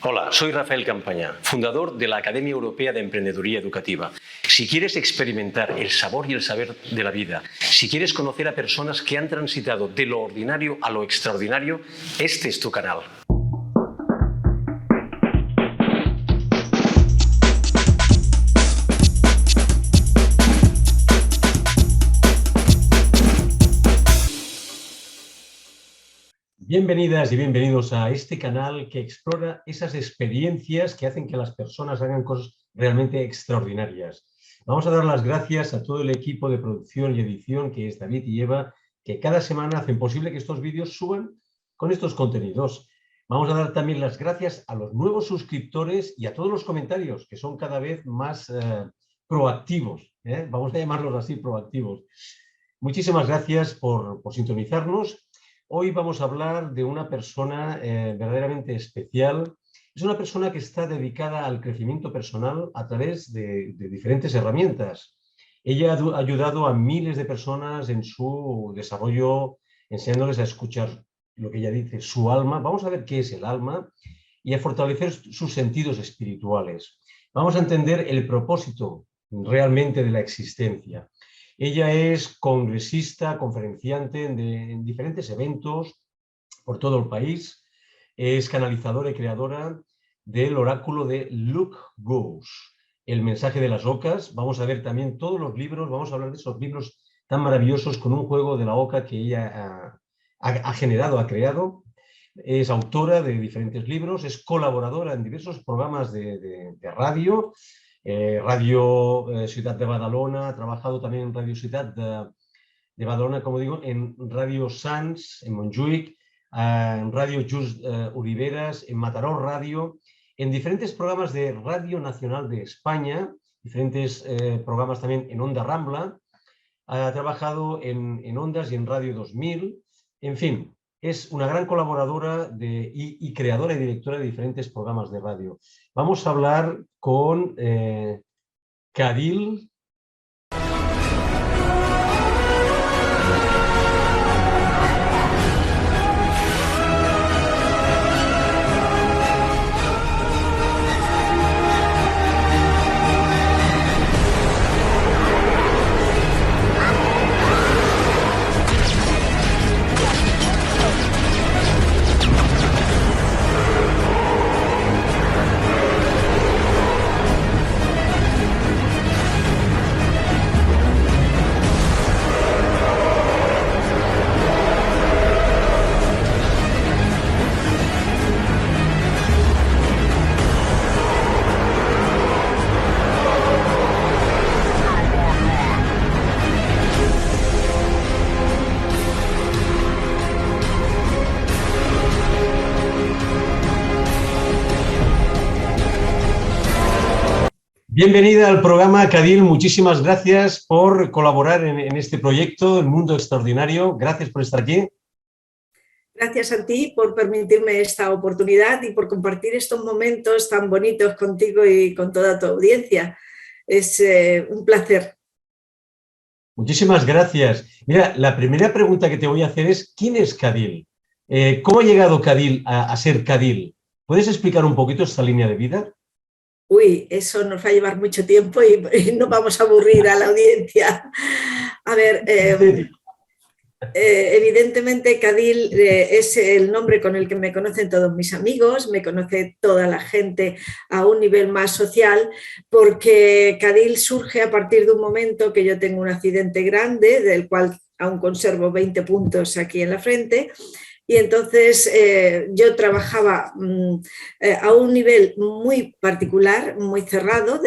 Hola, soy Rafael Campaña, fundador de la Academia Europea de Emprendeduría Educativa. Si quieres experimentar el sabor y el saber de la vida, si quieres conocer a personas que han transitado de lo ordinario a lo extraordinario, este es tu canal. Bienvenidas y bienvenidos a este canal que explora esas experiencias que hacen que las personas hagan cosas realmente extraordinarias. Vamos a dar las gracias a todo el equipo de producción y edición, que es David y Eva, que cada semana hacen posible que estos vídeos suban con estos contenidos. Vamos a dar también las gracias a los nuevos suscriptores y a todos los comentarios, que son cada vez más proactivos. Vamos a llamarlos así, proactivos. Muchísimas gracias por sintonizarnos. Hoy vamos a hablar de una persona verdaderamente especial. Es una persona que está dedicada al crecimiento personal a través de diferentes herramientas. Ella ha ayudado a miles de personas en su desarrollo, enseñándoles a escuchar lo que ella dice, su alma. Vamos a ver qué es el alma y a fortalecer sus sentidos espirituales. Vamos a entender el propósito realmente de la existencia. Ella es congresista, conferenciante en diferentes eventos por todo el país. Es canalizadora y creadora del oráculo de Luke Goose, el mensaje de las ocas. Vamos a ver también todos los libros, vamos a hablar de esos libros tan maravillosos con un juego de la oca que ella ha generado, ha creado. Es autora de diferentes libros, es colaboradora en diversos programas de radio. Radio Ciutat de Badalona, ha trabajado también en Radio Ciutat de Badalona, como digo, en Radio Sants, en Montjuïc, en Radio Just Oliveras, en Mataró Radio, en diferentes programas de Radio Nacional de España, diferentes programas también en Onda Rambla, ha trabajado en Ondas y en Radio 2000, en fin. Es una gran colaboradora y creadora y directora de diferentes programas de radio. Vamos a hablar con Cadil. Bienvenida al programa, Cadil. Muchísimas gracias por colaborar en este proyecto, El Mundo Extraordinario. Gracias por estar aquí. Gracias a ti por permitirme esta oportunidad y por compartir estos momentos tan bonitos contigo y con toda tu audiencia. Es un placer. Muchísimas gracias. Mira, la primera pregunta que te voy a hacer es, ¿quién es Cadil? ¿Cómo ha llegado Cadil a ser Cadil? ¿Puedes explicar un poquito esta línea de vida? Uy, eso nos va a llevar mucho tiempo y no vamos a aburrir a la audiencia. A ver, evidentemente Cadil es el nombre con el que me conocen todos mis amigos, me conoce toda la gente a un nivel más social, porque Cadil surge a partir de un momento que yo tengo un accidente grande, del cual aún conservo 20 puntos aquí en la frente. Y entonces yo trabajaba a un nivel muy particular, muy cerrado,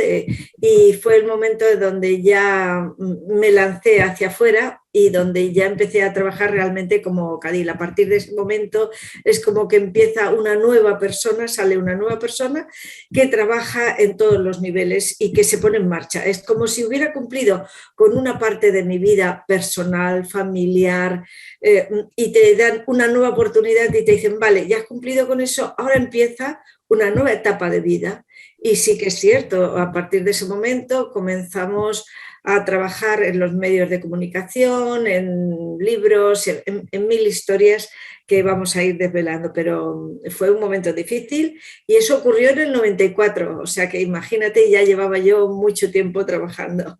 y fue el momento donde ya me lancé hacia afuera y donde ya empecé a trabajar realmente como Cadil. A partir de ese momento es como que empieza una nueva persona, sale una nueva persona que trabaja en todos los niveles y que se pone en marcha. Es como si hubiera cumplido con una parte de mi vida personal, familiar, y te dan una nueva oportunidad y te dicen, vale, ya has cumplido con eso, ahora empieza una nueva etapa de vida. Y sí que es cierto, a partir de ese momento comenzamos a trabajar en los medios de comunicación, en libros, en mil historias que vamos a ir desvelando, pero fue un momento difícil y eso ocurrió en el 94, o sea que imagínate, ya llevaba yo mucho tiempo trabajando.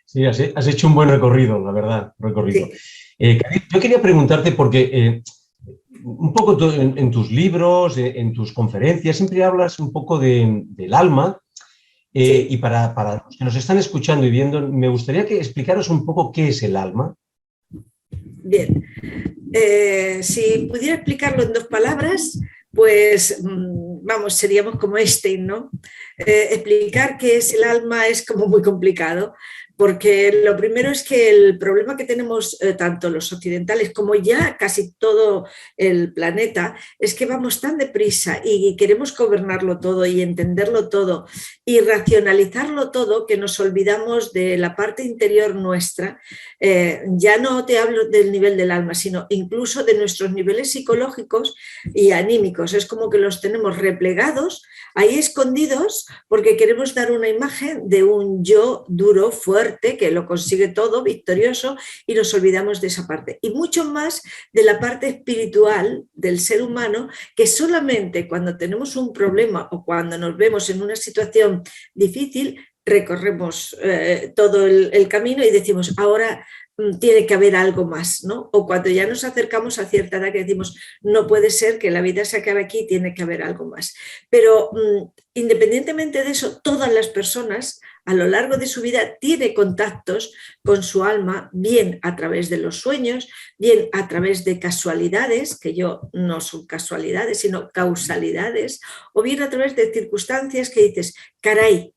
Sí, has hecho un buen recorrido, la verdad, recorrido. Sí, Karin, yo quería preguntarte porque un poco en tus libros, en tus conferencias, siempre hablas un poco del alma. sí, Y para los que nos están escuchando y viendo, me gustaría que explicaros un poco qué es el alma. bien. Si pudiera explicarlo en dos palabras, pues vamos, seríamos como Einstein, ¿no? Explicar qué es el alma es como muy complicado, porque lo primero es que el problema que tenemos tanto los occidentales como ya casi todo el planeta es que vamos tan deprisa y queremos gobernarlo todo y entenderlo todo y racionalizarlo todo que nos olvidamos de la parte interior nuestra. Ya no te hablo del nivel del alma, sino incluso de nuestros niveles psicológicos y anímicos. Es como que los tenemos replegados, ahí escondidos, porque queremos dar una imagen de un yo duro, fuerte, que lo consigue todo, victorioso, y nos olvidamos de esa parte. Y mucho más de la parte espiritual del ser humano, que solamente cuando tenemos un problema o cuando nos vemos en una situación difícil, recorremos todo el camino y decimos, ahora tiene que haber algo más, ¿no? O cuando ya nos acercamos a cierta edad que decimos, no puede ser que la vida se acabe aquí, tiene que haber algo más. Pero independientemente de eso, todas las personas a lo largo de su vida tienen contactos con su alma, bien a través de los sueños, bien a través de casualidades, que yo no son casualidades, sino causalidades, o bien a través de circunstancias que dices, caray,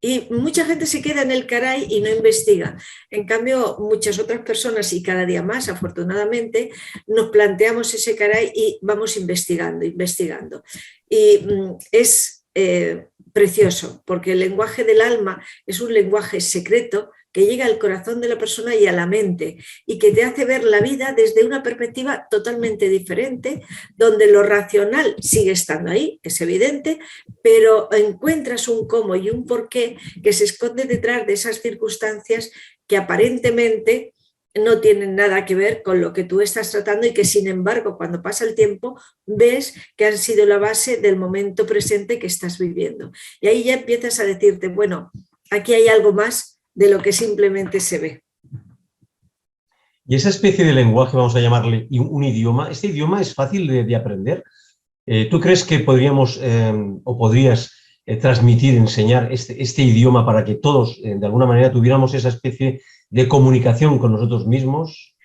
y mucha gente se queda en el caray y no investiga. En cambio, muchas otras personas, y cada día más, afortunadamente, nos planteamos ese caray y vamos investigando, investigando. Y es precioso, porque el lenguaje del alma es un lenguaje secreto que llega al corazón de la persona y a la mente, y que te hace ver la vida desde una perspectiva totalmente diferente, donde lo racional sigue estando ahí, es evidente, pero encuentras un cómo y un porqué que se esconde detrás de esas circunstancias que aparentemente no tienen nada que ver con lo que tú estás tratando y que sin embargo cuando pasa el tiempo ves que han sido la base del momento presente que estás viviendo. Y ahí ya empiezas a decirte, bueno, aquí hay algo más de lo que simplemente se ve. Y esa especie de lenguaje, vamos a llamarle un idioma, ¿este idioma es fácil de aprender? ¿Tú crees que podríamos o podrías transmitir, enseñar este idioma para que todos, de alguna manera, tuviéramos esa especie de comunicación con nosotros mismos?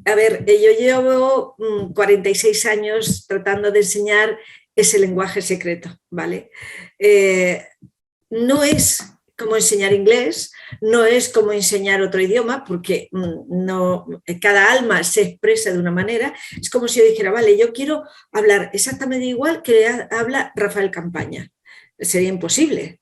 A ver, yo llevo 46 años tratando de enseñar ese lenguaje secreto, ¿vale? No es como enseñar inglés, no es como enseñar otro idioma, porque no, cada alma se expresa de una manera. Es como si yo dijera, vale, yo quiero hablar exactamente igual que habla Rafael Campaña. Sería imposible,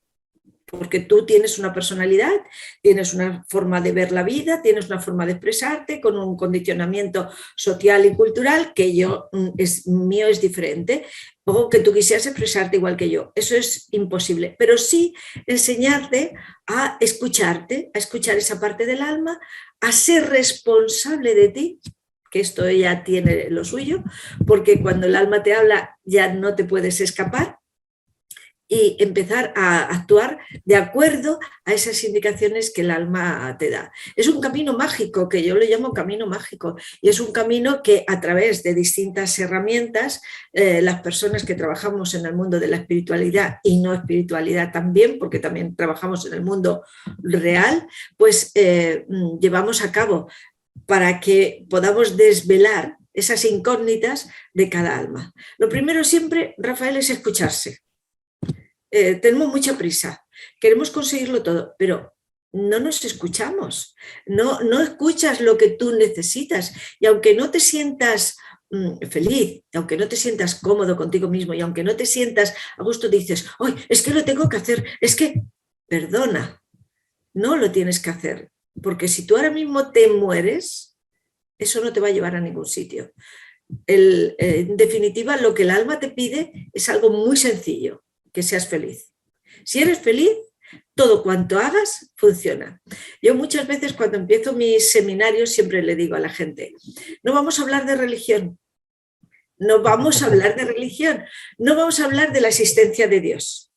porque tú tienes una personalidad, tienes una forma de ver la vida, tienes una forma de expresarte con un condicionamiento social y cultural que mío es diferente, o que tú quisieras expresarte igual que yo. Eso es imposible, pero sí enseñarte a escucharte, a escuchar esa parte del alma, a ser responsable de ti, que esto ya tiene lo suyo, porque cuando el alma te habla ya no te puedes escapar, y empezar a actuar de acuerdo a esas indicaciones que el alma te da. Es un camino mágico, que yo lo llamo camino mágico, y es un camino que a través de distintas herramientas, las personas que trabajamos en el mundo de la espiritualidad y no espiritualidad también, porque también trabajamos en el mundo real, pues llevamos a cabo para que podamos desvelar esas incógnitas de cada alma. Lo primero siempre, Rafael, es escucharse. Tenemos mucha prisa, queremos conseguirlo todo, pero no nos escuchamos, no escuchas lo que tú necesitas, y aunque no te sientas feliz, aunque no te sientas cómodo contigo mismo y aunque no te sientas a gusto, dices, ¡ay, es que lo tengo que hacer! Es que, perdona, no lo tienes que hacer, porque si tú ahora mismo te mueres, eso no te va a llevar a ningún sitio. En definitiva, lo que el alma te pide es algo muy sencillo, que seas feliz. Si eres feliz, todo cuanto hagas funciona. Yo muchas veces cuando empiezo mis seminarios siempre le digo a la gente, no vamos a hablar de religión, no vamos a hablar de religión, no vamos a hablar de la existencia de Dios.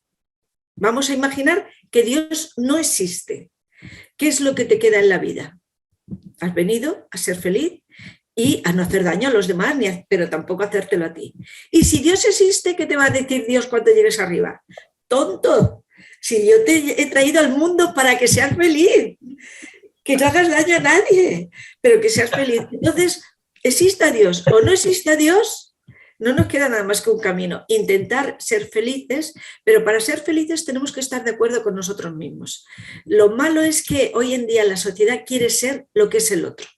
Vamos a imaginar que Dios no existe. ¿Qué es lo que te queda en la vida? Has venido a ser feliz y a no hacer daño a los demás, pero tampoco a hacértelo a ti. Y si Dios existe, ¿qué te va a decir Dios cuando llegues arriba? Tonto, si yo te he traído al mundo para que seas feliz, que no hagas daño a nadie, pero que seas feliz. Entonces, exista Dios o no exista Dios, no nos queda nada más que un camino, intentar ser felices, pero para ser felices tenemos que estar de acuerdo con nosotros mismos. Lo malo es que hoy en día la sociedad quiere ser lo que es el otro.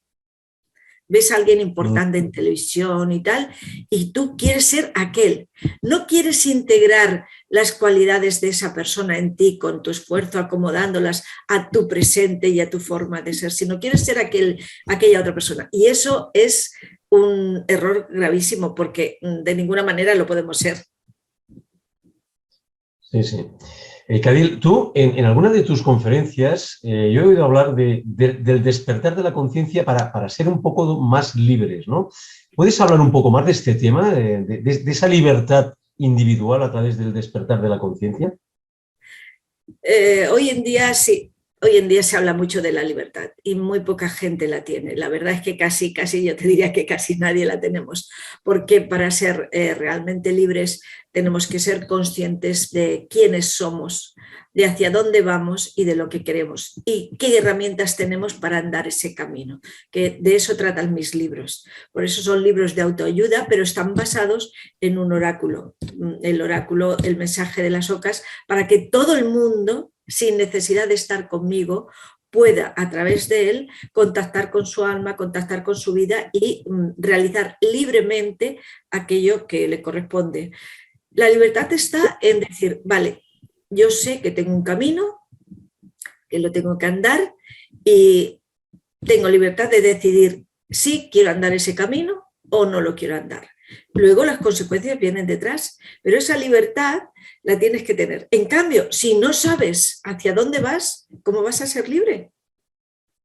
Ves a alguien importante en televisión y tal, y tú quieres ser aquel. No quieres integrar las cualidades de esa persona en ti con tu esfuerzo, acomodándolas a tu presente y a tu forma de ser, sino quieres ser aquella otra persona. Y eso es un error gravísimo porque de ninguna manera lo podemos ser. Sí, sí. Cadil, tú en alguna de tus conferencias yo he oído hablar del despertar de la conciencia para ser un poco más libres, ¿no? ¿Puedes hablar un poco más de este tema, de esa libertad individual a través del despertar de la conciencia? Hoy en día sí. Hoy en día se habla mucho de la libertad y muy poca gente la tiene. La verdad es que casi yo te diría que casi nadie la tenemos, porque para ser realmente libres tenemos que ser conscientes de quiénes somos, de hacia dónde vamos y de lo que queremos y qué herramientas tenemos para andar ese camino, que de eso tratan mis libros. Por eso son libros de autoayuda, pero están basados en un oráculo, el oráculo, el mensaje de las ocas, para que todo el mundo, sin necesidad de estar conmigo, pueda a través de él contactar con su alma, contactar con su vida y realizar libremente aquello que le corresponde. La libertad está en decir, vale, yo sé que tengo un camino, que lo tengo que andar y tengo libertad de decidir si quiero andar ese camino o no lo quiero andar. Luego las consecuencias vienen detrás, pero esa libertad la tienes que tener. En cambio, si no sabes hacia dónde vas, ¿cómo vas a ser libre?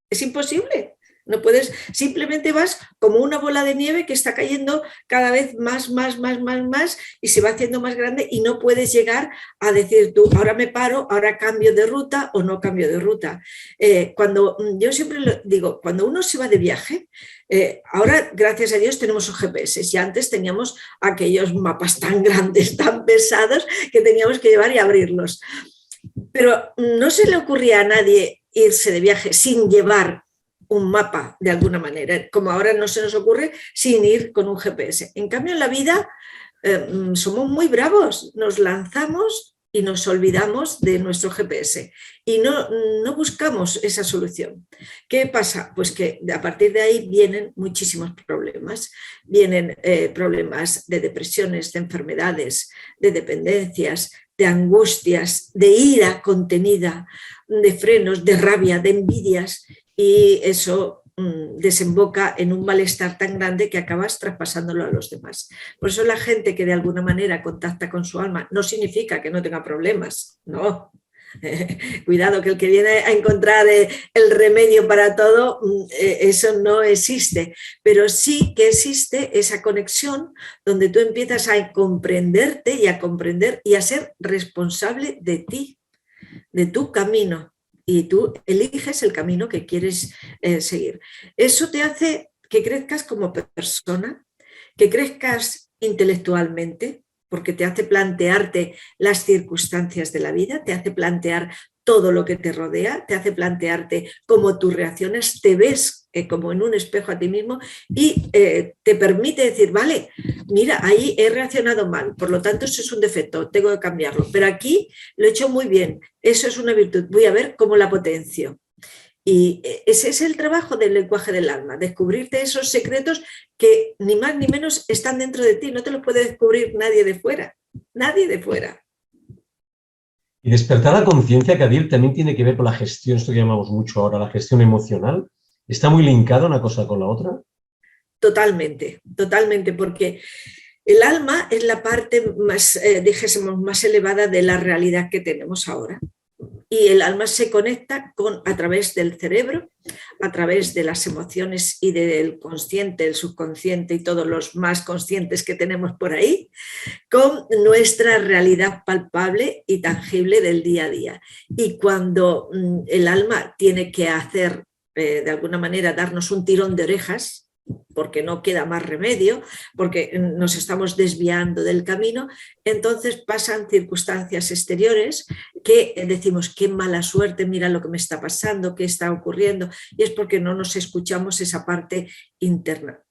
Es imposible. No puedes, simplemente vas como una bola de nieve que está cayendo cada vez más y se va haciendo más grande y no puedes llegar a decir tú, ahora me paro, ahora cambio de ruta o no cambio de ruta. Yo siempre lo digo, cuando uno se va de viaje, ahora gracias a Dios tenemos los GPS y antes teníamos aquellos mapas tan grandes, tan pesados que teníamos que llevar y abrirlos. Pero no se le ocurría a nadie irse de viaje sin llevar un mapa de alguna manera, como ahora no se nos ocurre sin ir con un GPS. En cambio, en la vida somos muy bravos, nos lanzamos y nos olvidamos de nuestro GPS y no buscamos esa solución. ¿Qué pasa? Pues que a partir de ahí vienen muchísimos problemas. Vienen problemas de depresiones, de enfermedades, de dependencias, de angustias, de ira contenida, de frenos, de rabia, de envidias, y eso desemboca en un malestar tan grande que acabas traspasándolo a los demás. Por eso la gente que de alguna manera contacta con su alma no significa que no tenga problemas, no. Cuidado, que el que viene a encontrar el remedio para todo, eso no existe, pero sí que existe esa conexión donde tú empiezas a comprenderte y a comprender y a ser responsable de ti, de tu camino, y tú eliges el camino que quieres seguir. Eso te hace que crezcas como persona, que crezcas intelectualmente, porque te hace plantearte las circunstancias de la vida, te hace plantear todo lo que te rodea, te hace plantearte cómo tú reaccionas, te ves como en un espejo a ti mismo y te permite decir, vale, mira, ahí he reaccionado mal, por lo tanto eso es un defecto, tengo que cambiarlo, pero aquí lo he hecho muy bien, eso es una virtud, voy a ver cómo la potencio. Y ese es el trabajo del lenguaje del alma, descubrirte esos secretos que ni más ni menos están dentro de ti, no te los puede descubrir nadie de fuera, nadie de fuera. Y despertar la conciencia, Cadil, también tiene que ver con la gestión, esto que llamamos mucho ahora, la gestión emocional. ¿Está muy linkada una cosa con la otra? totalmente, totalmente, porque el alma es la parte más, dijésemos, más elevada de la realidad que tenemos ahora. Y el alma se conecta a través del cerebro, a través de las emociones y del consciente, el subconsciente y todos los más conscientes que tenemos por ahí, con nuestra realidad palpable y tangible del día a día. Y cuando el alma tiene que hacer, de alguna manera, darnos un tirón de orejas, porque no queda más remedio, porque nos estamos desviando del camino, entonces pasan circunstancias exteriores que decimos, qué mala suerte, mira lo que me está pasando, qué está ocurriendo, y es porque no nos escuchamos esa parte interna.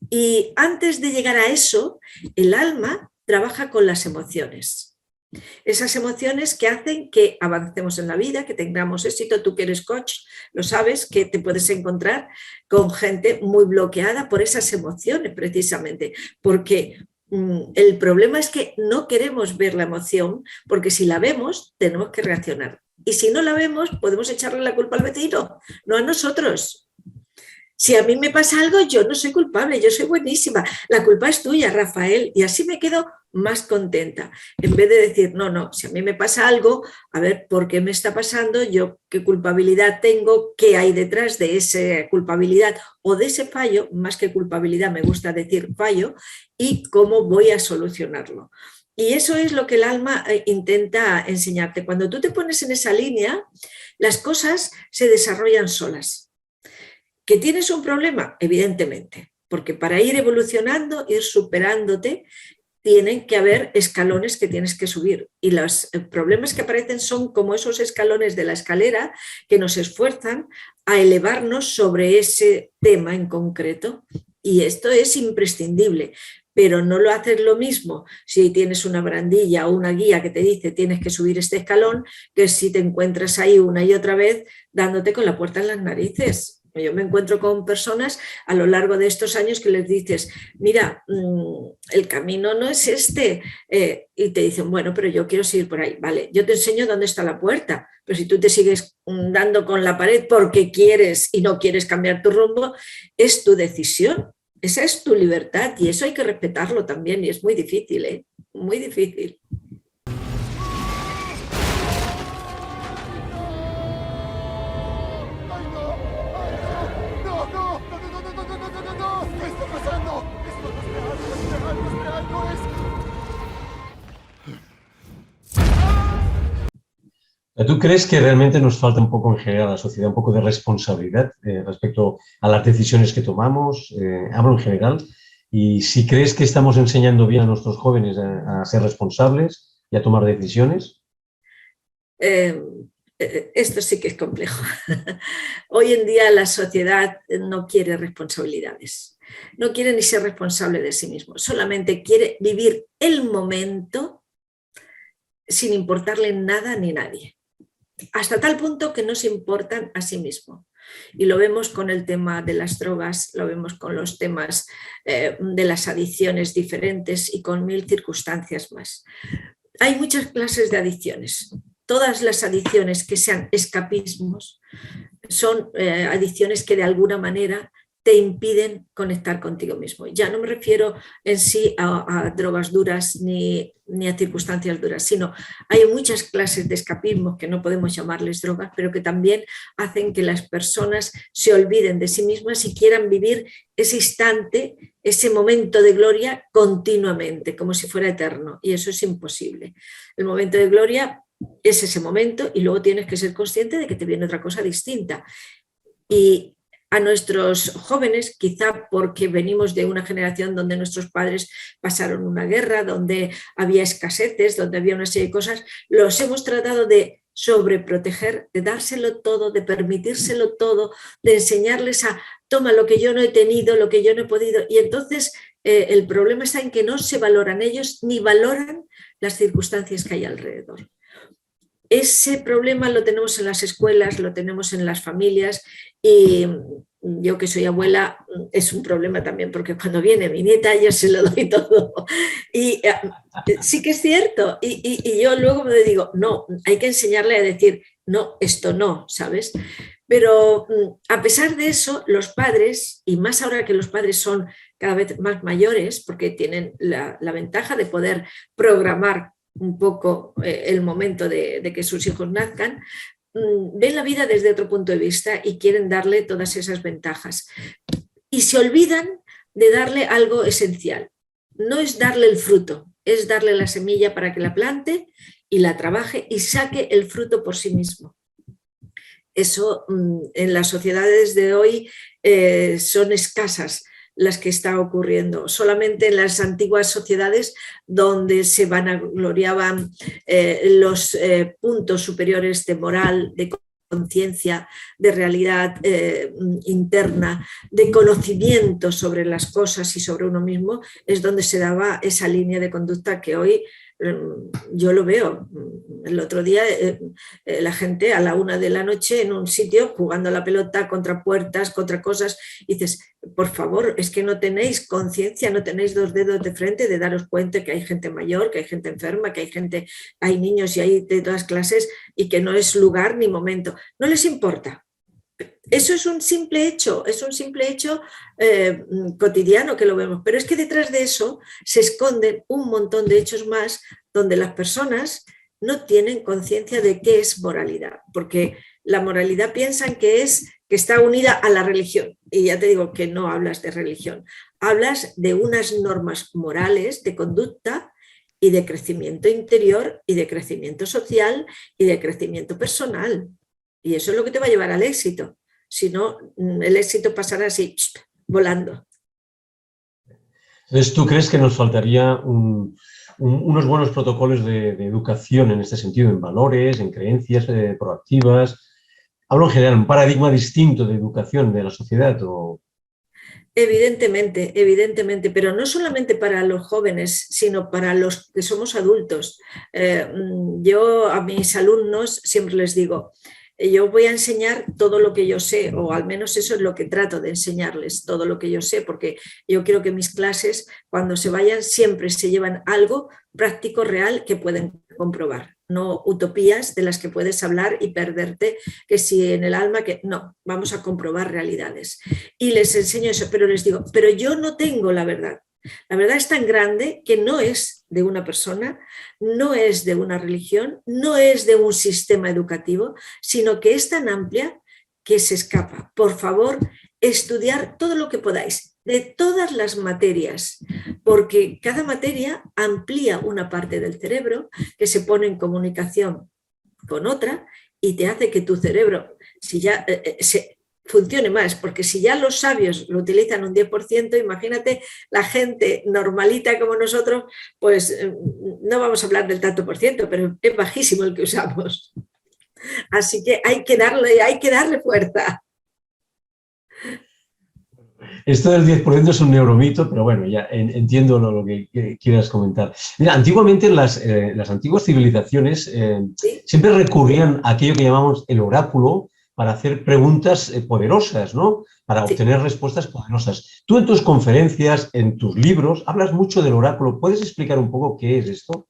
Y antes de llegar a eso, el alma trabaja con las emociones. Esas emociones que hacen que avancemos en la vida, que tengamos éxito. Tú que eres coach, lo sabes, que te puedes encontrar con gente muy bloqueada por esas emociones precisamente, porque el problema es que no queremos ver la emoción, porque si la vemos tenemos que reaccionar. Y si no la vemos podemos echarle la culpa al vecino, no a nosotros. Si a mí me pasa algo, yo no soy culpable, yo soy buenísima. La culpa es tuya, Rafael, y así me quedo más contenta. En vez de decir, no, si a mí me pasa algo, a ver, ¿por qué me está pasando? Yo, ¿qué culpabilidad tengo? ¿Qué hay detrás de esa culpabilidad o de ese fallo? Más que culpabilidad, me gusta decir fallo, y cómo voy a solucionarlo. Y eso es lo que el alma intenta enseñarte. Cuando tú te pones en esa línea, las cosas se desarrollan solas. ¿Que tienes un problema? Evidentemente, porque para ir evolucionando, ir superándote, tienen que haber escalones que tienes que subir. Y los problemas que aparecen son como esos escalones de la escalera que nos esfuerzan a elevarnos sobre ese tema en concreto. Y esto es imprescindible. Pero no lo haces lo mismo si tienes una barandilla o una guía que te dice tienes que subir este escalón, que si te encuentras ahí una y otra vez dándote con la puerta en las narices. Yo me encuentro con personas a lo largo de estos años que les dices, mira, el camino no es este, y te dicen, bueno, pero yo quiero seguir por ahí. Vale, yo te enseño dónde está la puerta, pero si tú te sigues dando con la pared porque quieres y no quieres cambiar tu rumbo, es tu decisión, esa es tu libertad y eso hay que respetarlo también y es muy difícil, muy difícil. ¿Tú crees que realmente nos falta un poco en general a la sociedad, un poco de responsabilidad respecto a las decisiones que tomamos? Hablo en general. Y si crees que estamos enseñando bien a nuestros jóvenes a ser responsables y a tomar decisiones. Esto sí que es complejo. Hoy en día la sociedad no quiere responsabilidades. No quiere ni ser responsable de sí mismo. Solamente quiere vivir el momento sin importarle nada ni nadie. Hasta tal punto que no se importan a sí mismos. Y lo vemos con el tema de las drogas, lo vemos con los temas de las adicciones diferentes y con 1000 circunstancias más. Hay muchas clases de adicciones. Todas las adicciones que sean escapismos son adicciones que de alguna manera te impiden conectar contigo mismo. Ya no me refiero en sí a drogas duras ni a circunstancias duras, sino hay muchas clases de escapismo que no podemos llamarles drogas, pero que también hacen que las personas se olviden de sí mismas y quieran vivir ese instante, ese momento de gloria continuamente, como si fuera eterno, y eso es imposible. El momento de gloria es ese momento y luego tienes que ser consciente de que te viene otra cosa distinta. Y a nuestros jóvenes, quizá porque venimos de una generación donde nuestros padres pasaron una guerra, donde había escaseces, donde había una serie de cosas, los hemos tratado de sobreproteger, de dárselo todo, de permitírselo todo, de enseñarles a toma lo que yo no he tenido, lo que yo no he podido. Y entonces el problema está en que no se valoran ellos ni valoran las circunstancias que hay alrededor. Ese problema lo tenemos en las escuelas, lo tenemos en las familias y yo que soy abuela es un problema también porque cuando viene mi nieta yo se lo doy todo y sí que es cierto y yo luego me digo, no, hay que enseñarle a decir no, esto no, ¿sabes? Pero a pesar de eso, los padres, y más ahora que los padres son cada vez más mayores, porque tienen la ventaja de poder programar un poco el momento de que sus hijos nazcan, ven la vida desde otro punto de vista y quieren darle todas esas ventajas. Y se olvidan de darle algo esencial. No es darle el fruto, es darle la semilla para que la plante y la trabaje y saque el fruto por sí mismo. Eso en las sociedades de hoy son escasas las que está ocurriendo. Solamente en las antiguas sociedades donde se vanagloriaban los puntos superiores de moral, de conciencia, de realidad interna, de conocimiento sobre las cosas y sobre uno mismo, es donde se daba esa línea de conducta que hoy yo lo veo. El otro día la gente a la 1 de la noche en un sitio jugando a la pelota contra puertas, contra cosas, y dices, por favor, es que no tenéis conciencia, no tenéis 2 dedos de frente de daros cuenta que hay gente mayor, que hay gente enferma, que hay niños y hay de todas clases y que no es lugar ni momento. No les importa. Eso es un simple hecho cotidiano que lo vemos, pero es que detrás de eso se esconden un montón de hechos más donde las personas no tienen conciencia de qué es moralidad, porque la moralidad piensan que está unida a la religión, y ya te digo que no hablas de religión, hablas de unas normas morales de conducta y de crecimiento interior y de crecimiento social y de crecimiento personal. Y eso es lo que te va a llevar al éxito. Si no, el éxito pasará así, volando. Entonces, ¿tú crees que nos faltaría unos buenos protocolos de educación en este sentido, en valores, en creencias proactivas? Hablo en general, un paradigma distinto de educación de la sociedad. Evidentemente, pero no solamente para los jóvenes, sino para los que somos adultos. Yo a mis alumnos siempre les digo, yo voy a enseñar todo lo que yo sé, o al menos eso es lo que trato de enseñarles, todo lo que yo sé, porque yo quiero que mis clases, cuando se vayan, siempre se llevan algo práctico, real, que pueden comprobar. No utopías de las que puedes hablar y perderte, que si en el alma, que no, vamos a comprobar realidades. Y les enseño eso, pero les digo, pero yo no tengo la verdad. La verdad es tan grande que no es de una persona, no es de una religión, no es de un sistema educativo, sino que es tan amplia que se escapa. Por favor, estudiar todo lo que podáis, de todas las materias, porque cada materia amplía una parte del cerebro que se pone en comunicación con otra y te hace que tu cerebro, si ya funcione más, porque si ya los sabios lo utilizan un 10%, imagínate la gente normalita como nosotros, pues no vamos a hablar del tanto por ciento, pero es bajísimo el que usamos. Así que hay que darle fuerza. Esto del 10% es un neuromito, pero bueno, ya entiendo lo que quieras comentar. Mira, antiguamente en las antiguas civilizaciones ¿Sí? siempre recurrían a aquello que llamamos el oráculo, para hacer preguntas poderosas, ¿no? Para obtener respuestas poderosas. Tú en tus conferencias, en tus libros, hablas mucho del oráculo. ¿Puedes explicar un poco qué es esto?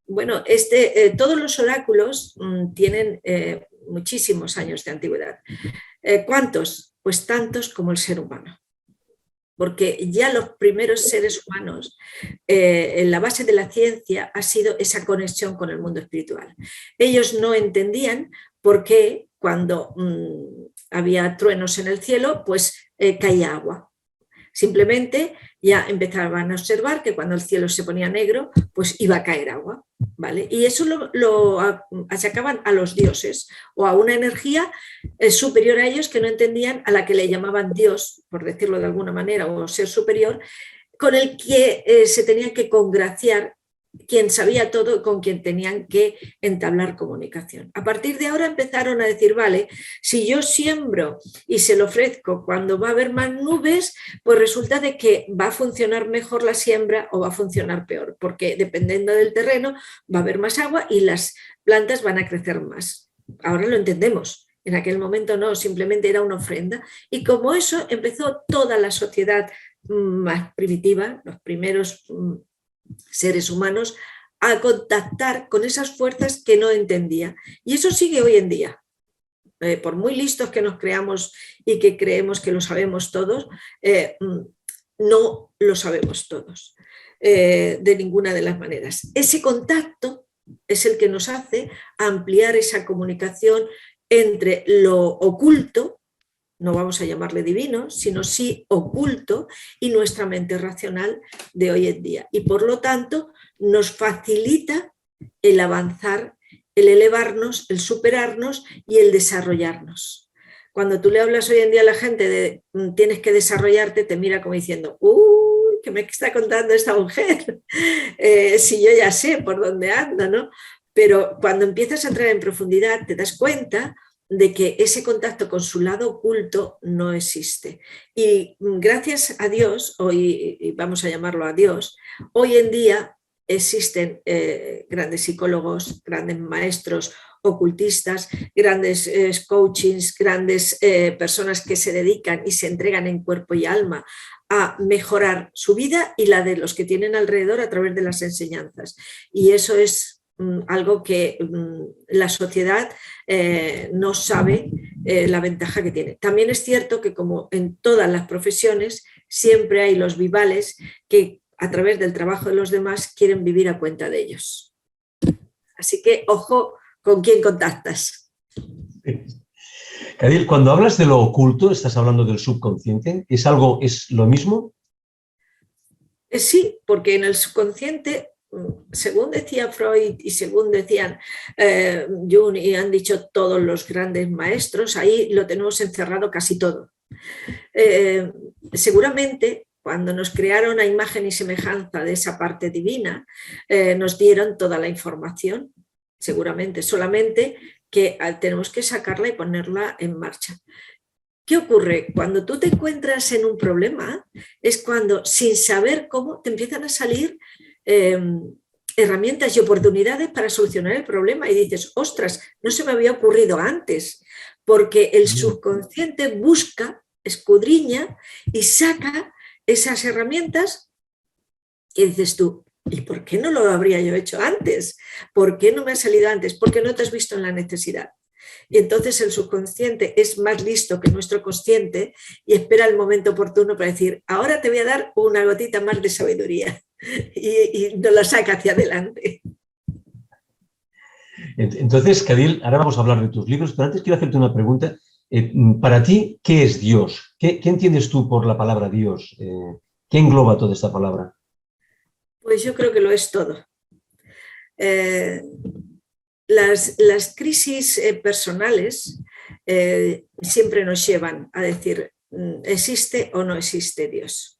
Bueno, todos los oráculos tienen muchísimos años de antigüedad. ¿Cuántos? Pues tantos como el ser humano. Porque ya los primeros seres humanos, en la base de la ciencia ha sido esa conexión con el mundo espiritual. Ellos no entendían por qué cuando había truenos en el cielo, pues caía agua. Simplemente ya empezaban a observar que cuando el cielo se ponía negro, pues iba a caer agua, ¿vale? Y eso lo achacaban a los dioses o a una energía superior a ellos que no entendían, a la que le llamaban Dios, por decirlo de alguna manera, o ser superior, con el que se tenían que congraciar, quien sabía todo, con quien tenían que entablar comunicación. A partir de ahora empezaron a decir, vale, si yo siembro y se lo ofrezco cuando va a haber más nubes, pues resulta de que va a funcionar mejor la siembra o va a funcionar peor, porque dependiendo del terreno va a haber más agua y las plantas van a crecer más. Ahora lo entendemos. En aquel momento no, simplemente era una ofrenda. Y como eso empezó toda la sociedad más primitiva, los primeros seres humanos, a contactar con esas fuerzas que no entendía. Y eso sigue hoy en día. por muy listos que nos creamos y que creemos que lo sabemos todos, no lo sabemos todos, de ninguna de las maneras. Ese contacto es el que nos hace ampliar esa comunicación entre lo oculto, no vamos a llamarle divino, sino sí oculto, y nuestra mente racional de hoy en día. Y por lo tanto nos facilita el avanzar, el elevarnos, el superarnos y el desarrollarnos. Cuando tú le hablas hoy en día a la gente de tienes que desarrollarte, te mira como diciendo, uy, ¿qué me está contando esta mujer? Si yo ya sé por dónde anda, ¿no? Pero cuando empiezas a entrar en profundidad te das cuenta de que ese contacto con su lado oculto no existe. Y gracias a Dios, hoy vamos a llamarlo a Dios, hoy en día existen grandes psicólogos, grandes maestros ocultistas, grandes coachings, grandes personas que se dedican y se entregan en cuerpo y alma a mejorar su vida y la de los que tienen alrededor a través de las enseñanzas. Y eso es algo que la sociedad no sabe la ventaja que tiene. También es cierto que, como en todas las profesiones, siempre hay los vivales que a través del trabajo de los demás quieren vivir a cuenta de ellos. Así que ojo con quién contactas. Cadil, cuando hablas de lo oculto, ¿estás hablando del subconsciente? ¿Es lo mismo? Sí, porque en el subconsciente, según decía Freud y según decían Jung y han dicho todos los grandes maestros, ahí lo tenemos encerrado casi todo. Seguramente cuando nos crearon a imagen y semejanza de esa parte divina, nos dieron toda la información, seguramente, solamente que tenemos que sacarla y ponerla en marcha. ¿Qué ocurre? Cuando tú te encuentras en un problema, es cuando, sin saber cómo, te empiezan a salir herramientas y oportunidades para solucionar el problema y dices, ostras, no se me había ocurrido antes, porque el subconsciente busca, escudriña y saca esas herramientas y dices tú, ¿y por qué no lo habría yo hecho antes? ¿Por qué no me ha salido antes? Porque no te has visto en la necesidad. Y entonces el subconsciente es más listo que nuestro consciente y espera el momento oportuno para decir, ahora te voy a dar una gotita más de sabiduría y nos la saca hacia adelante. Entonces, Cadil, ahora vamos a hablar de tus libros, pero antes quiero hacerte una pregunta. Para ti, ¿qué es Dios? ¿Qué entiendes tú por la palabra Dios? ¿Qué engloba toda esta palabra? Pues yo creo que lo es todo. Las crisis personales siempre nos llevan a decir, ¿existe o no existe Dios?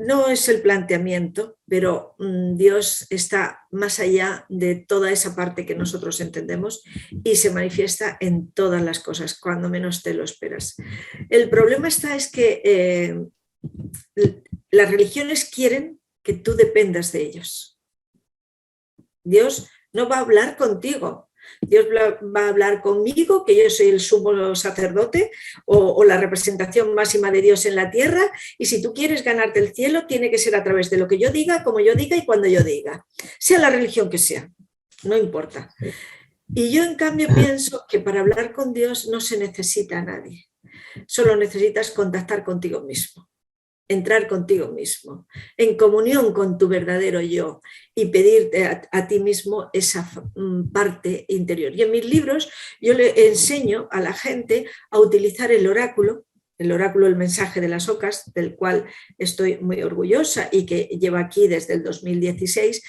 No es el planteamiento, pero Dios está más allá de toda esa parte que nosotros entendemos y se manifiesta en todas las cosas, cuando menos te lo esperas. El problema es que las religiones quieren que tú dependas de ellos. Dios no va a hablar contigo. Dios va a hablar conmigo, que yo soy el sumo sacerdote o la representación máxima de Dios en la tierra, y si tú quieres ganarte el cielo, tiene que ser a través de lo que yo diga, como yo diga y cuando yo diga, sea la religión que sea, no importa. Y yo, en cambio, pienso que para hablar con Dios no se necesita a nadie, solo necesitas contactar contigo mismo, entrar contigo mismo, en comunión con tu verdadero yo y pedirte a ti mismo esa parte interior. Y en mis libros yo le enseño a la gente a utilizar el oráculo El mensaje de las ocas, del cual estoy muy orgullosa y que lleva aquí desde el 2016,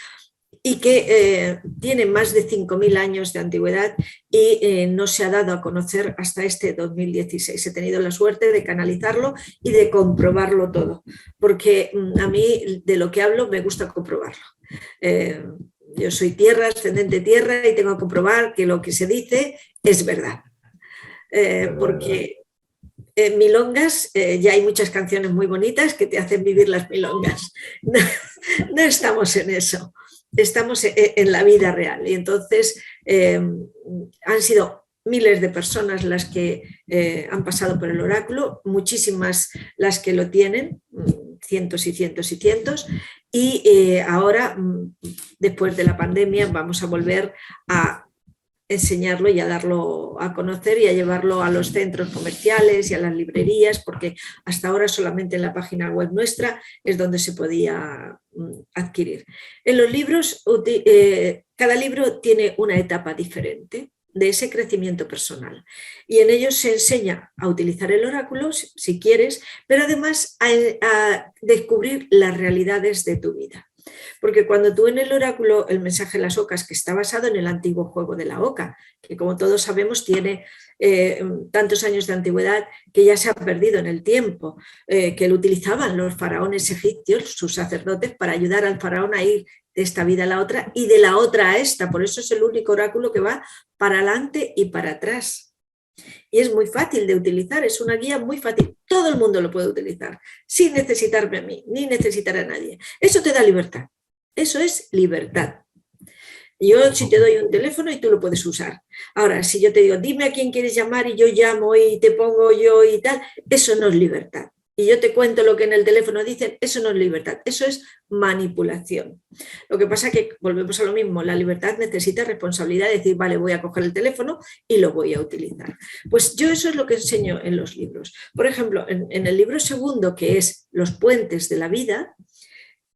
y que tiene más de 5.000 años de antigüedad y no se ha dado a conocer hasta este 2016. He tenido la suerte de canalizarlo y de comprobarlo todo, porque a mí de lo que hablo me gusta comprobarlo. Yo soy tierra, ascendente tierra, y tengo que comprobar que lo que se dice es verdad. Porque en milongas ya hay muchas canciones muy bonitas que te hacen vivir las milongas. No estamos en eso. Estamos en la vida real, y entonces han sido miles de personas las que han pasado por el oráculo, muchísimas las que lo tienen, cientos y cientos y cientos, y ahora, después de la pandemia, vamos a volver a enseñarlo y a darlo a conocer y a llevarlo a los centros comerciales y a las librerías, porque hasta ahora solamente en la página web nuestra es donde se podía adquirir. En los libros, cada libro tiene una etapa diferente de ese crecimiento personal y en ellos se enseña a utilizar el oráculo si quieres, pero además a descubrir las realidades de tu vida. Porque cuando tú en el oráculo, el mensaje de las ocas, que está basado en el antiguo juego de la oca, que como todos sabemos tiene tantos años de antigüedad que ya se ha perdido en el tiempo, que lo utilizaban los faraones egipcios, sus sacerdotes, para ayudar al faraón a ir de esta vida a la otra y de la otra a esta. Por eso es el único oráculo que va para adelante y para atrás. Y es muy fácil de utilizar, es una guía muy fácil. Todo el mundo lo puede utilizar, sin necesitarme a mí, ni necesitar a nadie. Eso te da libertad. Eso es libertad. Yo si te doy un teléfono y tú lo puedes usar. Ahora, si yo te digo, dime a quién quieres llamar y yo llamo y te pongo yo y tal, eso no es libertad. Y yo te cuento lo que en el teléfono dicen, eso no es libertad, eso es manipulación. Lo que pasa es que volvemos a lo mismo, la libertad necesita responsabilidad de decir, vale, voy a coger el teléfono y lo voy a utilizar. Pues yo eso es lo que enseño en los libros. Por ejemplo, en el libro segundo, que es Los puentes de la vida,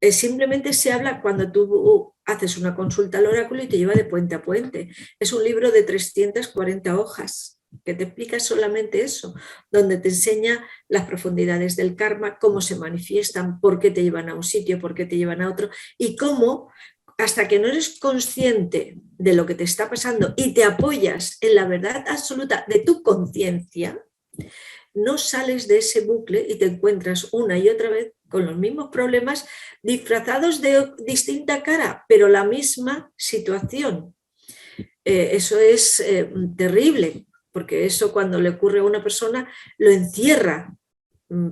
simplemente se habla cuando tú haces una consulta al oráculo y te lleva de puente a puente. Es un libro de 340 hojas que te explica solamente eso, donde te enseña las profundidades del karma, cómo se manifiestan, por qué te llevan a un sitio, por qué te llevan a otro y cómo, hasta que no eres consciente de lo que te está pasando y te apoyas en la verdad absoluta de tu conciencia, no sales de ese bucle y te encuentras una y otra vez con los mismos problemas disfrazados de distinta cara, pero la misma situación. Eso es terrible, porque eso cuando le ocurre a una persona lo encierra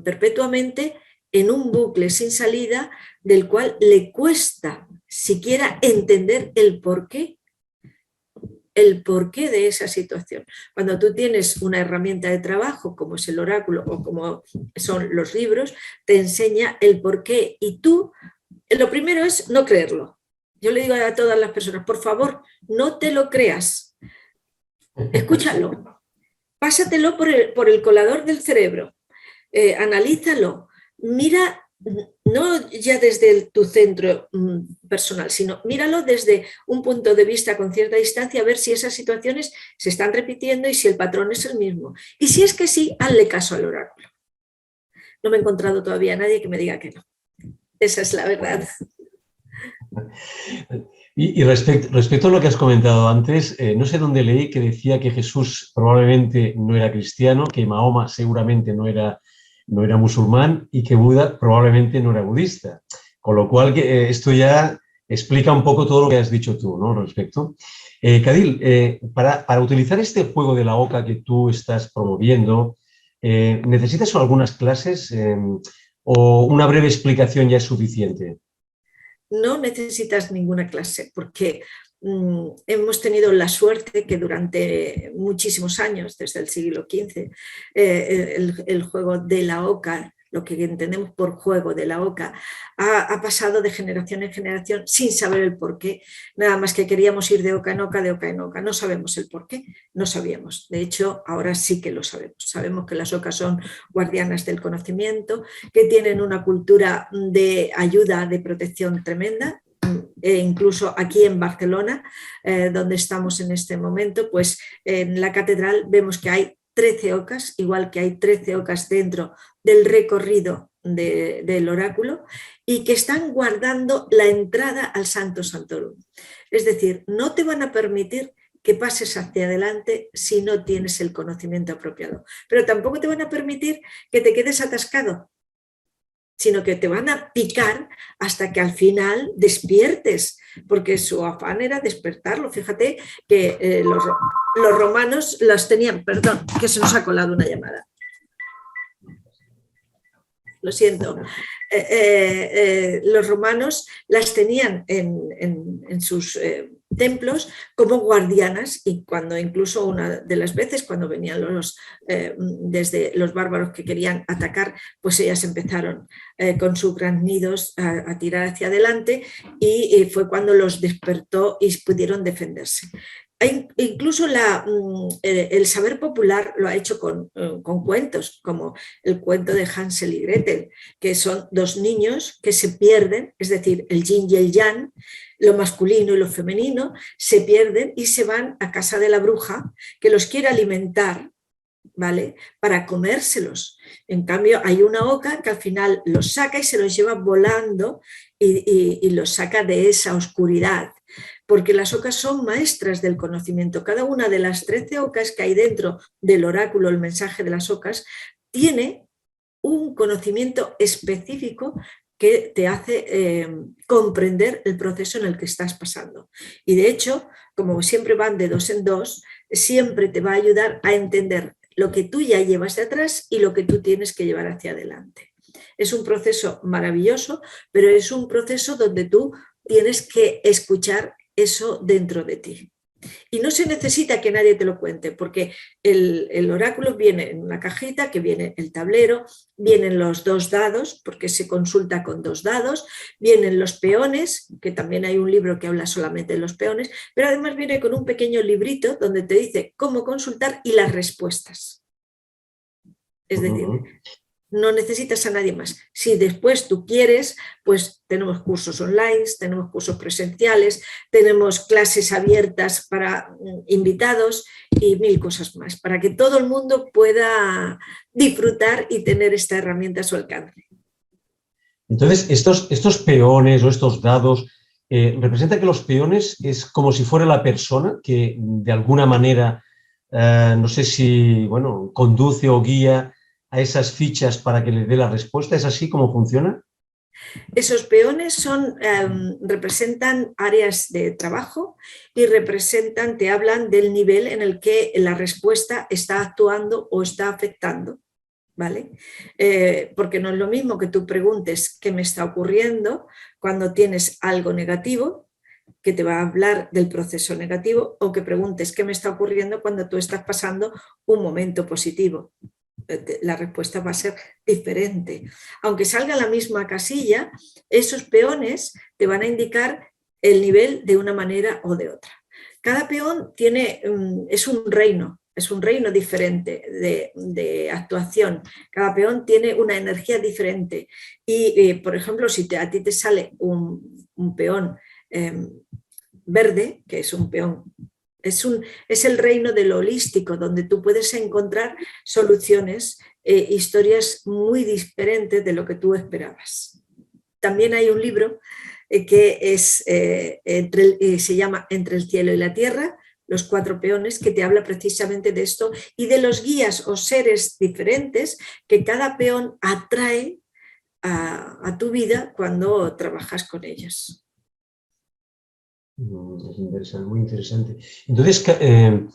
perpetuamente en un bucle sin salida del cual le cuesta siquiera entender el porqué de esa situación. Cuando tú tienes una herramienta de trabajo como es el oráculo o como son los libros, te enseña el porqué y tú, lo primero es no creerlo. Yo le digo a todas las personas, por favor, no te lo creas, escúchalo, pásatelo por el colador del cerebro, analízalo, mira, no ya desde tu centro personal, sino míralo desde un punto de vista con cierta distancia, a ver si esas situaciones se están repitiendo y si el patrón es el mismo. Y si es que sí, hazle caso al oráculo. No me he encontrado todavía a nadie que me diga que no. Esa es la verdad. Y respecto a lo que has comentado antes, no sé dónde leí que decía que Jesús probablemente no era cristiano, que Mahoma seguramente no era musulmán y que Buda probablemente no era budista. Con lo cual, esto ya explica un poco todo lo que has dicho tú, ¿no? Al respecto. Cadil, para utilizar este juego de la oca que tú estás promoviendo, ¿necesitas algunas clases o una breve explicación ya es suficiente? No necesitas ninguna clase porque hemos tenido la suerte que durante muchísimos años, desde el siglo XV, el juego de la oca, lo que entendemos por juego de la oca, ha pasado de generación en generación sin saber el porqué, nada más que queríamos ir de oca en oca, de oca en oca, no sabemos el porqué, no sabíamos, de hecho ahora sí que lo sabemos que las ocas son guardianas del conocimiento, que tienen una cultura de ayuda, de protección tremenda, incluso aquí en Barcelona, donde estamos en este momento, pues en la catedral vemos que hay 13 ocas, igual que hay 13 ocas dentro del recorrido del oráculo y que están guardando la entrada al Santo Santorum. Es decir, no te van a permitir que pases hacia adelante si no tienes el conocimiento apropiado, pero tampoco te van a permitir que te quedes atascado, sino que te van a picar hasta que al final despiertes, porque su afán era despertarlo. Fíjate que los romanos las tenían, perdón, que se nos ha colado una llamada. Lo siento. Los romanos las tenían en sus templos como guardianas y cuando incluso una de las veces cuando venían desde los bárbaros que querían atacar, pues ellas empezaron con sus graznidos a tirar hacia adelante y fue cuando los despertó y pudieron defenderse. Incluso el saber popular lo ha hecho con cuentos, como el cuento de Hansel y Gretel, que son dos niños que se pierden, es decir, el yin y el yang, lo masculino y lo femenino, se pierden y se van a casa de la bruja que los quiere alimentar, ¿vale?, para comérselos. En cambio, hay una oca que al final los saca y se los lleva volando y los saca de esa oscuridad. Porque las ocas son maestras del conocimiento. Cada una de las 13 ocas que hay dentro del oráculo, el mensaje de las ocas, tiene un conocimiento específico que te hace comprender el proceso en el que estás pasando. Y de hecho, como siempre van de dos en dos, siempre te va a ayudar a entender lo que tú ya llevas de atrás y lo que tú tienes que llevar hacia adelante. Es un proceso maravilloso, pero es un proceso donde tú tienes que escuchar eso dentro de ti. Y no se necesita que nadie te lo cuente, porque el oráculo viene en una cajita, que viene el tablero, vienen los 2 dados, porque se consulta con 2 dados, vienen los peones, que también hay un libro que habla solamente de los peones, pero además viene con un pequeño librito donde te dice cómo consultar y las respuestas. Es decir, no necesitas a nadie más. Si después tú quieres, pues tenemos cursos online, tenemos cursos presenciales, tenemos clases abiertas para invitados y 1000 cosas más, para que todo el mundo pueda disfrutar y tener esta herramienta a su alcance. Entonces, estos peones o estos dados, representan que los peones es como si fuera la persona que de alguna manera, no sé si, bueno, conduce o guía a esas fichas para que le dé la respuesta. ¿Es así como funciona? Esos peones representan áreas de trabajo y te hablan del nivel en el que la respuesta está actuando o está afectando, ¿vale? Porque no es lo mismo que tú preguntes qué me está ocurriendo cuando tienes algo negativo, que te va a hablar del proceso negativo, o que preguntes qué me está ocurriendo cuando tú estás pasando un momento positivo. La respuesta va a ser diferente. Aunque salga la misma casilla, esos peones te van a indicar el nivel de una manera o de otra. Cada peón es un reino diferente de actuación. Cada peón tiene una energía diferente. Y, por ejemplo, si a ti te sale un peón verde, que es un peón, es el reino de lo holístico, donde tú puedes encontrar soluciones, historias muy diferentes de lo que tú esperabas. También hay un libro que se llama Entre el cielo y la tierra, los 4 peones, que te habla precisamente de esto y de los guías o seres diferentes que cada peón atrae a tu vida cuando trabajas con ellos. Es interesante, muy interesante. Entonces,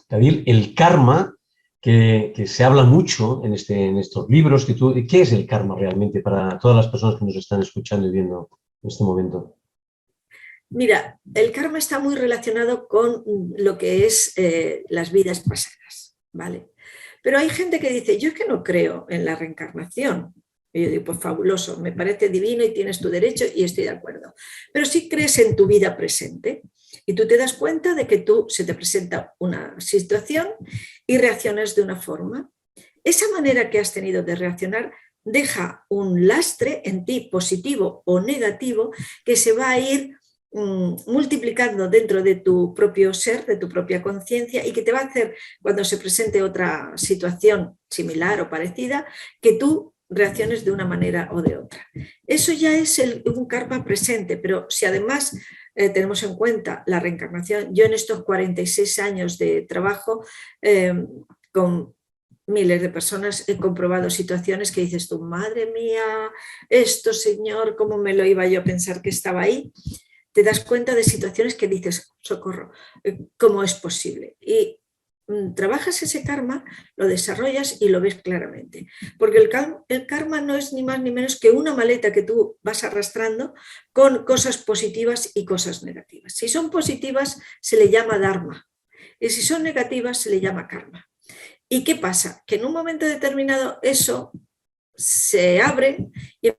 Cadil, el karma, que se habla mucho en estos libros, ¿qué es el karma realmente para todas las personas que nos están escuchando y viendo en este momento? Mira, el karma está muy relacionado con lo que es las vidas pasadas, ¿vale? Pero hay gente que dice, yo es que no creo en la reencarnación. Y yo digo, pues fabuloso, me parece divino y tienes tu derecho y estoy de acuerdo. Pero si crees en tu vida presente y tú te das cuenta de que se te presenta una situación y reaccionas de una forma, esa manera que has tenido de reaccionar deja un lastre en ti, positivo o negativo, que se va a ir multiplicando dentro de tu propio ser, de tu propia conciencia, y que te va a hacer, cuando se presente otra situación similar o parecida, que tú reacciones de una manera o de otra. Eso ya es un karma presente, pero si además tenemos en cuenta la reencarnación, yo en estos 46 años de trabajo con miles de personas he comprobado situaciones que dices tú, madre mía, esto, señor, ¿cómo me lo iba yo a pensar que estaba ahí? Te das cuenta de situaciones que dices, socorro, ¿cómo es posible? Y trabajas ese karma, lo desarrollas y lo ves claramente. Porque el karma no es ni más ni menos que una maleta que tú vas arrastrando con cosas positivas y cosas negativas. Si son positivas, se le llama dharma. Y si son negativas, se le llama karma. ¿Y qué pasa? Que en un momento determinado eso se abre y...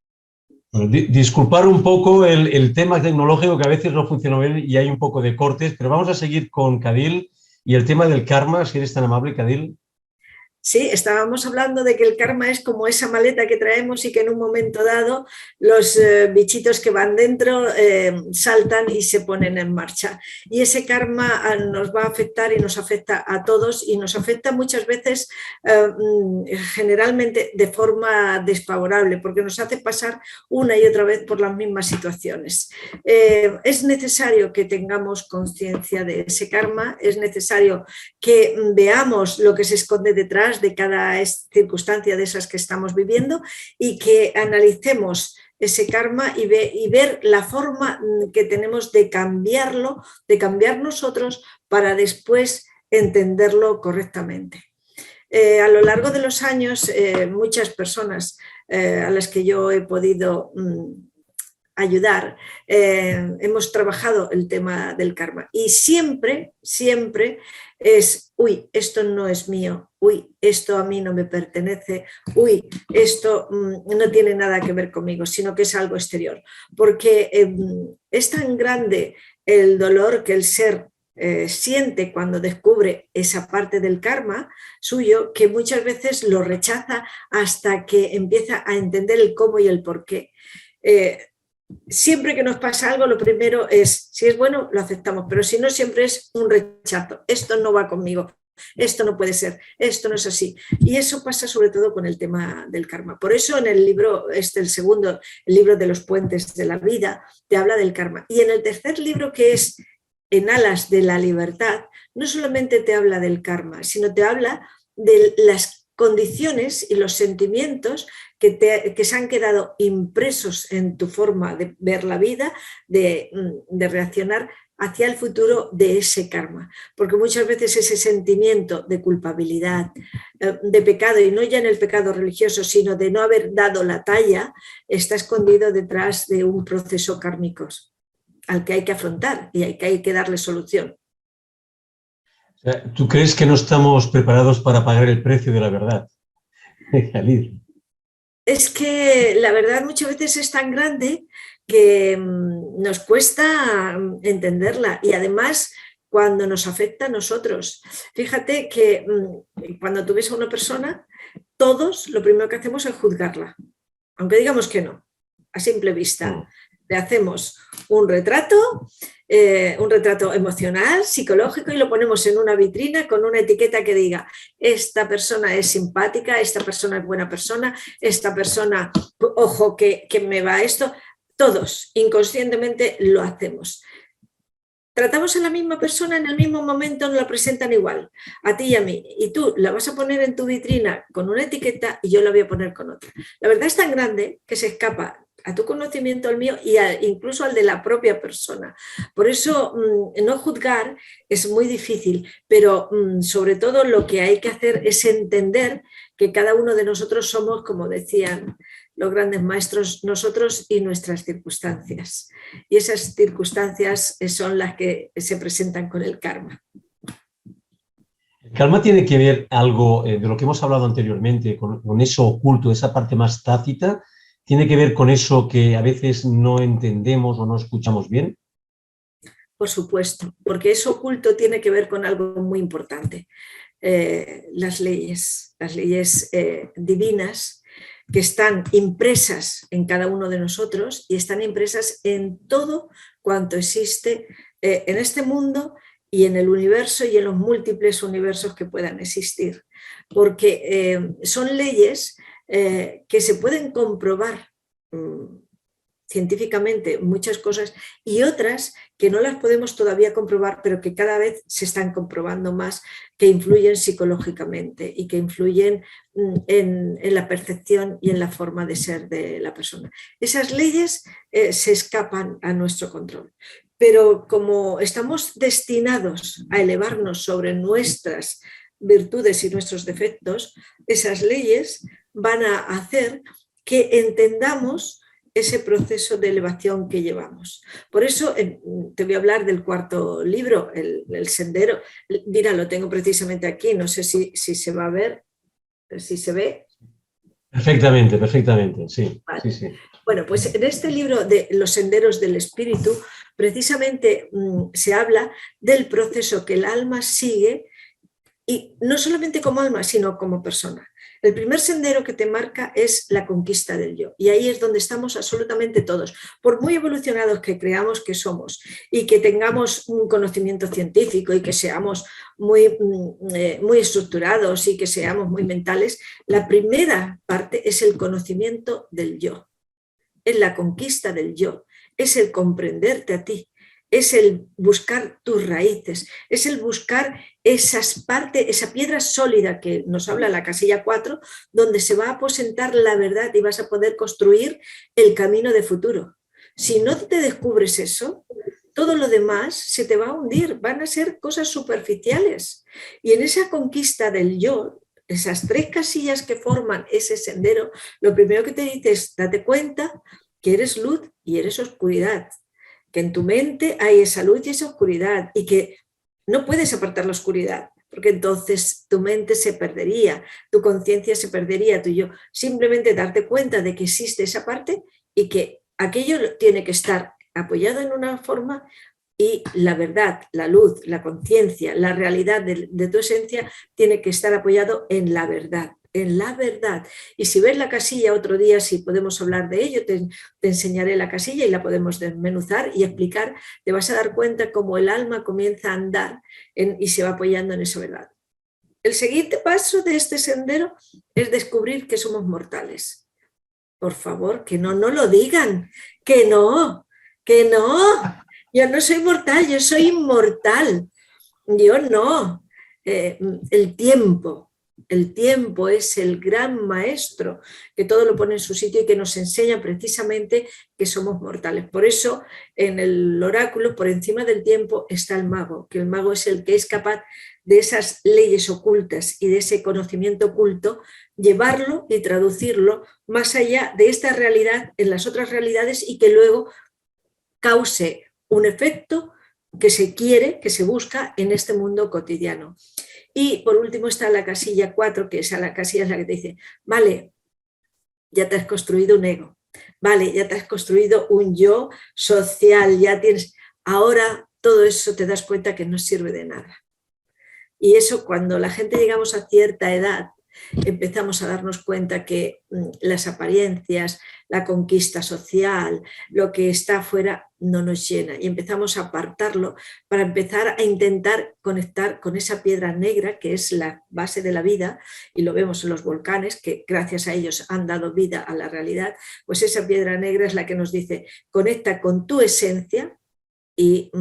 Bueno, disculpar un poco el tema tecnológico, que a veces no funciona bien y hay un poco de cortes, pero vamos a seguir con Cadil Y el tema del karma, si eres tan amable, Cadil. Sí, estábamos hablando de que el karma es como esa maleta que traemos y que en un momento dado los bichitos que van dentro saltan y se ponen en marcha. Y ese karma nos va a afectar y nos afecta a todos y nos afecta muchas veces generalmente de forma desfavorable porque nos hace pasar una y otra vez por las mismas situaciones. Es necesario que tengamos conciencia de ese karma, es necesario que veamos lo que se esconde detrás de cada circunstancia de esas que estamos viviendo y que analicemos ese karma y ver la forma que tenemos de cambiarlo, de cambiar nosotros para después entenderlo correctamente. A lo largo de los años, muchas personas a las que yo he podido ayudar, hemos trabajado el tema del karma y siempre es, uy, esto no es mío, uy, esto a mí no me pertenece, uy, esto no tiene nada que ver conmigo, sino que es algo exterior, porque es tan grande el dolor que el ser siente cuando descubre esa parte del karma suyo que muchas veces lo rechaza hasta que empieza a entender el cómo y el por qué. Siempre que nos pasa algo, lo primero es, si es bueno, lo aceptamos, pero si no, siempre es un rechazo. Esto no va conmigo, esto no puede ser, esto no es así. Y eso pasa sobre todo con el tema del karma. Por eso en el libro, el segundo, el libro de los puentes de la vida, te habla del karma. Y en el tercer libro, que es En alas de la libertad, no solamente te habla del karma, sino te habla de las condiciones y los sentimientos que se han quedado impresos en tu forma de ver la vida, de reaccionar hacia el futuro de ese karma. Porque muchas veces ese sentimiento de culpabilidad, de pecado, y no ya en el pecado religioso, sino de no haber dado la talla, está escondido detrás de un proceso kármico al que hay que afrontar y hay que darle solución. ¿Tú crees que no estamos preparados para pagar el precio de la verdad? Khalil. Es que la verdad muchas veces es tan grande que nos cuesta entenderla y además cuando nos afecta a nosotros. Fíjate que cuando tú ves a una persona, todos lo primero que hacemos es juzgarla, aunque digamos que no, a simple vista. Le hacemos un retrato emocional, psicológico y lo ponemos en una vitrina con una etiqueta que diga esta persona es simpática, esta persona es buena persona, esta persona, ojo que me va esto. Todos inconscientemente lo hacemos. Tratamos a la misma persona en el mismo momento, nos la presentan igual, a ti y a mí, y tú la vas a poner en tu vitrina con una etiqueta y yo la voy a poner con otra. La verdad es tan grande que se escapa a tu conocimiento, al mío y incluso al de la propia persona. Por eso no juzgar es muy difícil, pero sobre todo lo que hay que hacer es entender que cada uno de nosotros somos, como decían los grandes maestros, nosotros y nuestras circunstancias. Y esas circunstancias son las que se presentan con el karma. El karma tiene que ver algo de lo que hemos hablado anteriormente, con eso oculto, esa parte más tácita. ¿Tiene que ver con eso que a veces no entendemos o no escuchamos bien? Por supuesto, porque eso oculto tiene que ver con algo muy importante. Las leyes divinas que están impresas en cada uno de nosotros y están impresas en todo cuanto existe en este mundo y en el universo y en los múltiples universos que puedan existir. Porque son leyes que se pueden comprobar científicamente muchas cosas y otras que no las podemos todavía comprobar, pero que cada vez se están comprobando más, que influyen psicológicamente y que influyen en la percepción y en la forma de ser de la persona. Esas leyes se escapan a nuestro control. Pero como estamos destinados a elevarnos sobre nuestras virtudes y nuestros defectos, esas leyes van a hacer que entendamos ese proceso de elevación que llevamos. Por eso te voy a hablar del cuarto libro, el sendero. Mira, lo tengo precisamente aquí, no sé si se va a ver, si se ve. Perfectamente, sí. Vale. Sí, sí. Bueno, pues en este libro de Los senderos del espíritu, precisamente se habla del proceso que el alma sigue, y no solamente como alma, sino como persona. El primer sendero que te marca es la conquista del yo, y ahí es donde estamos absolutamente todos. Por muy evolucionados que creamos que somos y que tengamos un conocimiento científico y que seamos muy estructurados y que seamos muy mentales, la primera parte es el conocimiento del yo, es la conquista del yo, es el comprenderte a ti, es el buscar tus raíces, es el buscar esa piedra sólida que nos habla la casilla 4, donde se va a aposentar la verdad y vas a poder construir el camino de futuro. Si no te descubres eso, todo lo demás se te va a hundir, van a ser cosas superficiales. Y en esa conquista del yo, esas 3 casillas que forman ese sendero, lo primero que te dice es, date cuenta que eres luz y eres oscuridad, que en tu mente hay esa luz y esa oscuridad, y que no puedes apartar la oscuridad, porque entonces tu mente se perdería, tu conciencia se perdería, tu yo. Simplemente darte cuenta de que existe esa parte y que aquello tiene que estar apoyado en una forma, y la verdad, la luz, la conciencia, la realidad de tu esencia tiene que estar apoyado en la verdad. En la verdad. Y si ves la casilla otro día, si podemos hablar de ello, te enseñaré la casilla y la podemos desmenuzar y explicar. Te vas a dar cuenta cómo el alma comienza a andar y se va apoyando en esa verdad. El siguiente paso de este sendero es descubrir que somos mortales. Por favor, que no lo digan, que no. Yo no soy mortal, yo soy inmortal. Yo no. El tiempo es el gran maestro que todo lo pone en su sitio y que nos enseña precisamente que somos mortales. Por eso en el oráculo, por encima del tiempo, está el mago, que el mago es el que es capaz de esas leyes ocultas y de ese conocimiento oculto, llevarlo y traducirlo más allá de esta realidad en las otras realidades, y que luego cause un efecto que se quiere, que se busca en este mundo cotidiano. Y por último está la casilla 4, que es la casilla en la que te dice, vale, ya te has construido un ego, vale, ya te has construido un yo social, ya tienes, ahora todo eso te das cuenta que no sirve de nada. Y eso, cuando la gente llegamos a cierta edad, empezamos a darnos cuenta que las apariencias, la conquista social, lo que está afuera no nos llena, y empezamos a apartarlo para empezar a intentar conectar con esa piedra negra que es la base de la vida, y lo vemos en los volcanes, que gracias a ellos han dado vida a la realidad. Pues esa piedra negra es la que nos dice, conecta con tu esencia y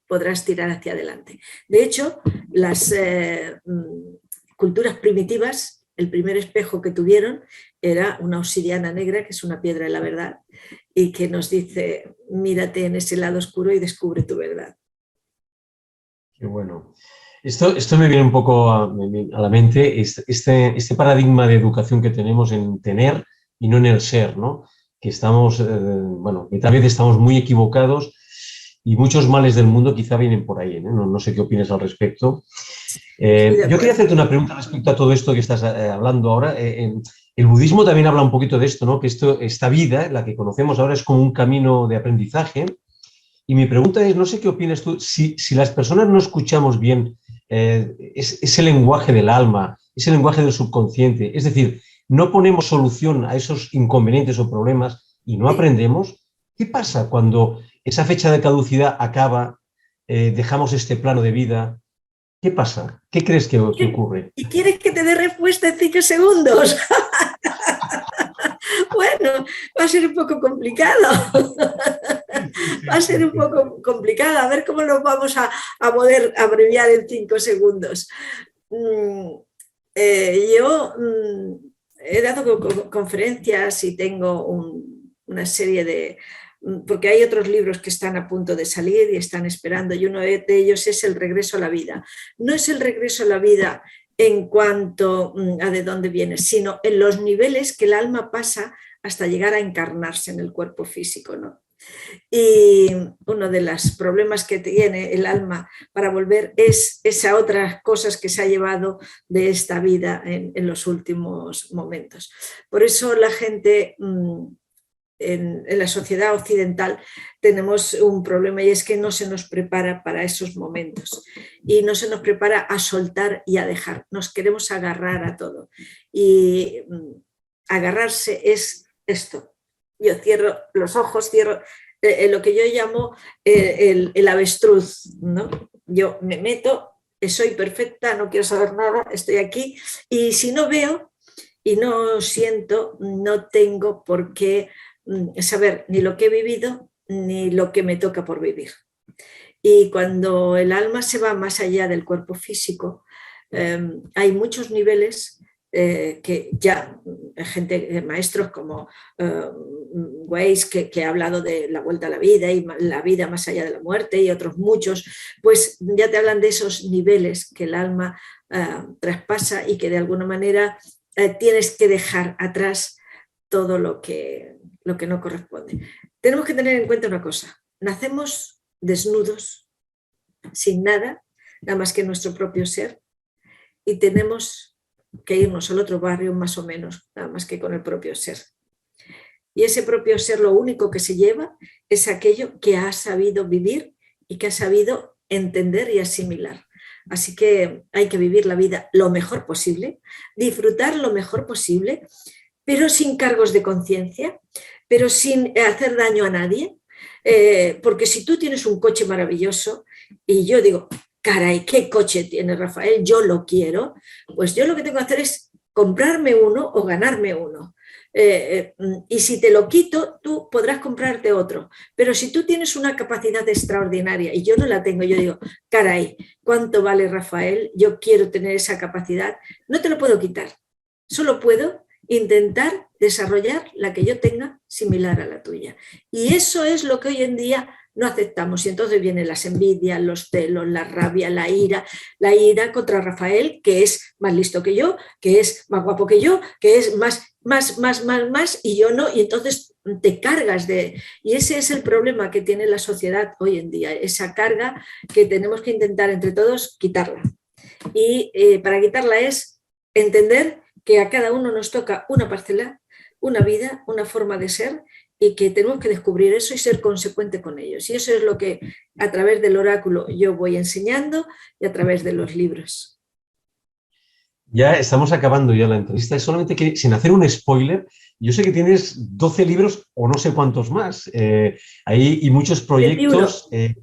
podrás tirar hacia adelante. De hecho, las culturas primitivas, el primer espejo que tuvieron era una obsidiana negra, que es una piedra de la verdad, y que nos dice, mírate en ese lado oscuro y descubre tu verdad. Qué bueno. Esto me viene un poco a la mente, este paradigma de educación que tenemos en tener y no en el ser, ¿no? Que estamos, bueno, que tal vez estamos muy equivocados, y muchos males del mundo quizá vienen por ahí, ¿no? No sé qué opinas al respecto. Yo quería hacerte una pregunta respecto a todo esto que estás hablando ahora. El budismo también habla un poquito de esto, ¿no? Que esta vida, la que conocemos ahora, es como un camino de aprendizaje. Y mi pregunta es, no sé qué opinas tú, si las personas no escuchamos bien ese lenguaje del alma, ese lenguaje del subconsciente, es decir, no ponemos solución a esos inconvenientes o problemas y no aprendemos, ¿qué pasa cuando esa fecha de caducidad acaba, dejamos este plano de vida? ¿Qué pasa? ¿Qué crees que ocurre? ¿Y quieres que te dé respuesta en 5 segundos? Bueno, va a ser un poco complicado. Va a ser un poco complicado. A ver cómo lo vamos a poder abreviar en 5 segundos. Yo he dado conferencias y tengo una serie de... porque hay otros libros que están a punto de salir y están esperando, y uno de ellos es El regreso a la vida. No es el regreso a la vida en cuanto a de dónde viene, sino en los niveles que el alma pasa hasta llegar a encarnarse en el cuerpo físico, ¿no? Y uno de los problemas que tiene el alma para volver es esas otras cosas que se ha llevado de esta vida en los últimos momentos. Por eso la gente en la sociedad occidental tenemos un problema, y es que no se nos prepara para esos momentos y no se nos prepara a soltar y a dejar. Nos queremos agarrar a todo y agarrarse es esto. Yo cierro los ojos, cierro lo que yo llamo el avestruz, ¿no? Yo me meto, soy perfecta, no quiero saber nada, estoy aquí, y si no veo y no siento, no tengo por qué saber ni lo que he vivido ni lo que me toca por vivir. Y cuando el alma se va más allá del cuerpo físico, hay muchos niveles que ya gente, maestros como Weiss, que ha hablado de la vuelta a la vida y la vida más allá de la muerte, y otros muchos, pues ya te hablan de esos niveles que el alma traspasa y que de alguna manera tienes que dejar atrás todo lo que no corresponde. Tenemos que tener en cuenta una cosa: nacemos desnudos, sin nada, nada más que nuestro propio ser, y tenemos que irnos al otro barrio más o menos, nada más que con el propio ser. Y ese propio ser, lo único que se lleva es aquello que ha sabido vivir y que ha sabido entender y asimilar. Así que hay que vivir la vida lo mejor posible, disfrutar lo mejor posible, pero sin cargos de conciencia, pero sin hacer daño a nadie, porque si tú tienes un coche maravilloso y yo digo, caray, ¿qué coche tiene Rafael? Yo lo quiero, pues yo lo que tengo que hacer es comprarme uno o ganarme uno. Y si te lo quito, tú podrás comprarte otro. Pero si tú tienes una capacidad extraordinaria y yo no la tengo, yo digo, caray, ¿cuánto vale Rafael? Yo quiero tener esa capacidad. No te lo puedo quitar, solo puedo intentar desarrollar la que yo tenga similar a la tuya. Y eso es lo que hoy en día no aceptamos. Y entonces vienen las envidias, los celos, la rabia, la ira contra Rafael, que es más listo que yo, que es más guapo que yo, que es más, y yo no. Y entonces te cargas de... Y ese es el problema que tiene la sociedad hoy en día, esa carga que tenemos que intentar entre todos quitarla. Y para quitarla es entender que a cada uno nos toca una parcela, una vida, una forma de ser, y que tenemos que descubrir eso y ser consecuente con ellos. Y eso es lo que a través del oráculo yo voy enseñando y a través de los libros. Ya estamos acabando ya la entrevista. Es solamente que, sin hacer un spoiler, yo sé que tienes 12 libros o no sé cuántos más ahí, y muchos proyectos. Me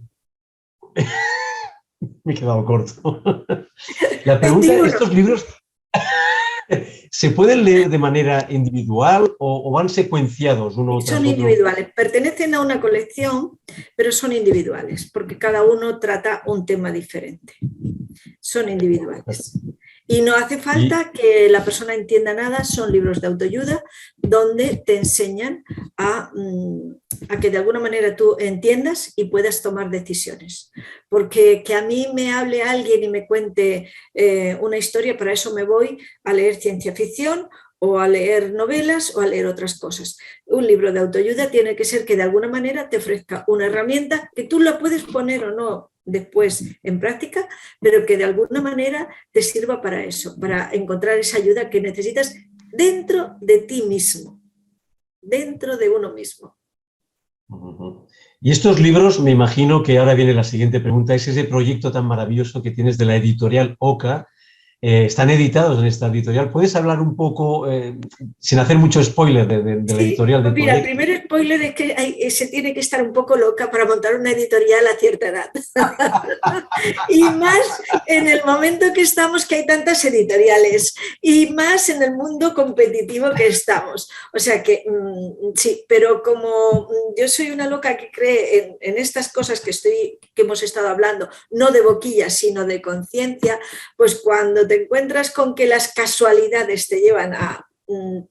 he quedado corto. La pregunta es, ¿estos libros se pueden leer de manera individual o van secuenciados uno tras otro? Son individuales, pertenecen a una colección, pero son individuales, porque cada uno trata un tema diferente. Son individuales. Y no hace falta que la persona entienda nada, son libros de autoayuda donde te enseñan a que de alguna manera tú entiendas y puedas tomar decisiones. Porque que a mí me hable alguien y me cuente una historia, para eso me voy a leer ciencia ficción o a leer novelas o a leer otras cosas. Un libro de autoayuda tiene que ser que de alguna manera te ofrezca una herramienta que tú la puedes poner o no después en práctica, pero que de alguna manera te sirva para eso, para encontrar esa ayuda que necesitas dentro de ti mismo, dentro de uno mismo. Y estos libros, me imagino que ahora viene la siguiente pregunta, es ese proyecto tan maravilloso que tienes de la editorial Oca. Están editados en esta editorial. ¿Puedes hablar un poco, sin hacer mucho spoiler, de la editorial? Pues mira, el primer spoiler es que se tiene que estar un poco loca para montar una editorial a cierta edad. Y más en el momento que estamos, que hay tantas editoriales, y más en el mundo competitivo que estamos. O sea que sí, pero como yo soy una loca que cree en estas cosas que hemos estado hablando, no de boquilla, sino de conciencia, pues cuando te encuentras con que las casualidades te llevan a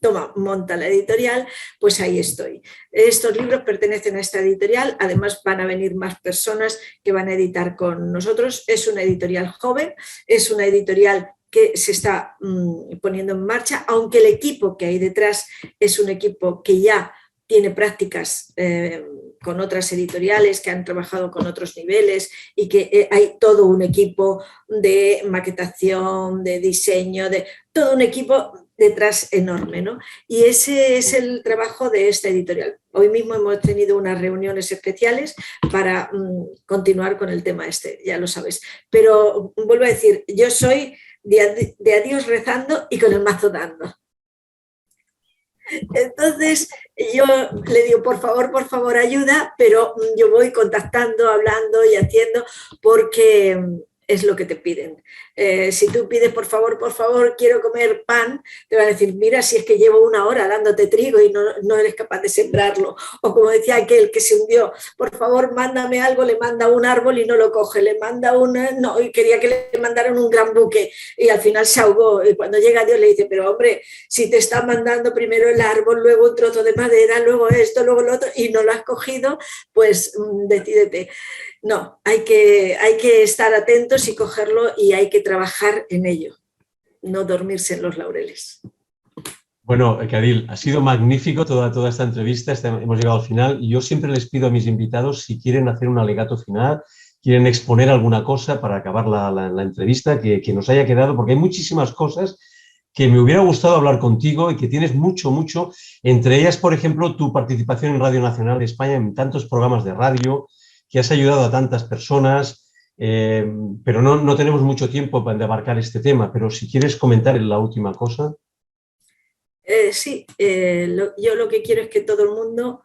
toma, monta la editorial, pues ahí estoy. Estos libros pertenecen a esta editorial, además van a venir más personas que van a editar con nosotros. Es una editorial joven, es una editorial que se está poniendo en marcha, aunque el equipo que hay detrás es un equipo que ya tiene prácticas con otras editoriales que han trabajado con otros niveles, y que hay todo un equipo de maquetación, de diseño, de todo un equipo detrás enorme, ¿no? Y ese es el trabajo de esta editorial. Hoy mismo hemos tenido unas reuniones especiales para continuar con el tema este, ya lo sabes. Pero vuelvo a decir, yo soy de a Dios rezando y con el mazo dando. Entonces yo le digo, por favor, ayuda, pero yo voy contactando, hablando y haciendo porque es lo que te piden. Si tú pides, por favor, quiero comer pan, te van a decir, mira, si es que llevo 1 hora dándote trigo y no eres capaz de sembrarlo. O como decía aquel que se hundió, por favor, mándame algo, le manda un árbol y no lo coge, le manda no, y quería que le mandaran un gran buque y al final se ahogó. Y cuando llega Dios le dice, pero hombre, si te está mandando primero el árbol, luego un trozo de madera, luego esto, luego lo otro, y no lo has cogido, pues decídete. No, hay que estar atentos y cogerlo y hay que trabajar en ello, no dormirse en los laureles. Bueno, Cadil, ha sido magnífico toda esta entrevista, hemos llegado al final y yo siempre les pido a mis invitados si quieren hacer un alegato final, quieren exponer alguna cosa para acabar la entrevista que nos haya quedado, porque hay muchísimas cosas que me hubiera gustado hablar contigo y que tienes mucho, entre ellas, por ejemplo, tu participación en Radio Nacional de España, en tantos programas de radio, que has ayudado a tantas personas, pero no tenemos mucho tiempo para abarcar este tema, pero si quieres comentar la última cosa. Sí, yo lo que quiero es que todo el mundo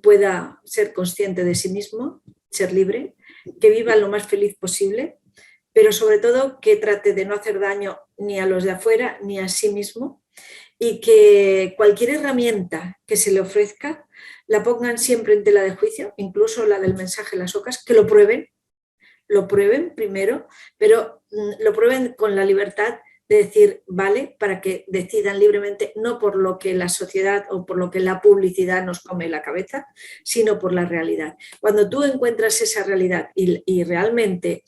pueda ser consciente de sí mismo, ser libre, que viva lo más feliz posible, pero sobre todo que trate de no hacer daño ni a los de afuera ni a sí mismo y que cualquier herramienta que se le ofrezca la pongan siempre en tela de juicio, incluso la del mensaje Las Ocas, que lo prueben primero, pero lo prueben con la libertad de decir, vale, para que decidan libremente, no por lo que la sociedad o por lo que la publicidad nos come la cabeza, sino por la realidad. Cuando tú encuentras esa realidad y realmente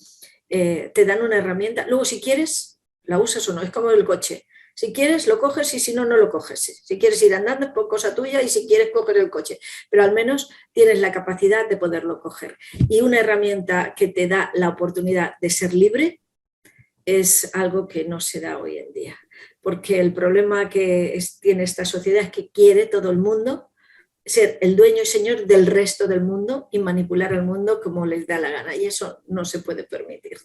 te dan una herramienta, luego si quieres, la usas o no, es como el coche. Si quieres, lo coges y si no, no lo coges. Si quieres ir andando, es por cosa tuya y si quieres, coger el coche. Pero al menos tienes la capacidad de poderlo coger. Y una herramienta que te da la oportunidad de ser libre es algo que no se da hoy en día. Porque el problema que tiene esta sociedad es que quiere todo el mundo ser el dueño y señor del resto del mundo y manipular al mundo como les da la gana. Y eso no se puede permitir.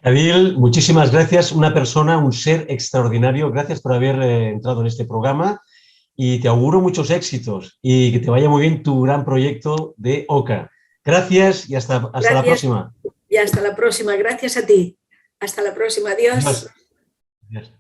Cadil, muchísimas gracias, una persona, un ser extraordinario, gracias por haber entrado en este programa y te auguro muchos éxitos y que te vaya muy bien tu gran proyecto de OCA. Gracias y hasta la próxima. Y hasta la próxima, gracias a ti. Hasta la próxima, adiós. Adiós.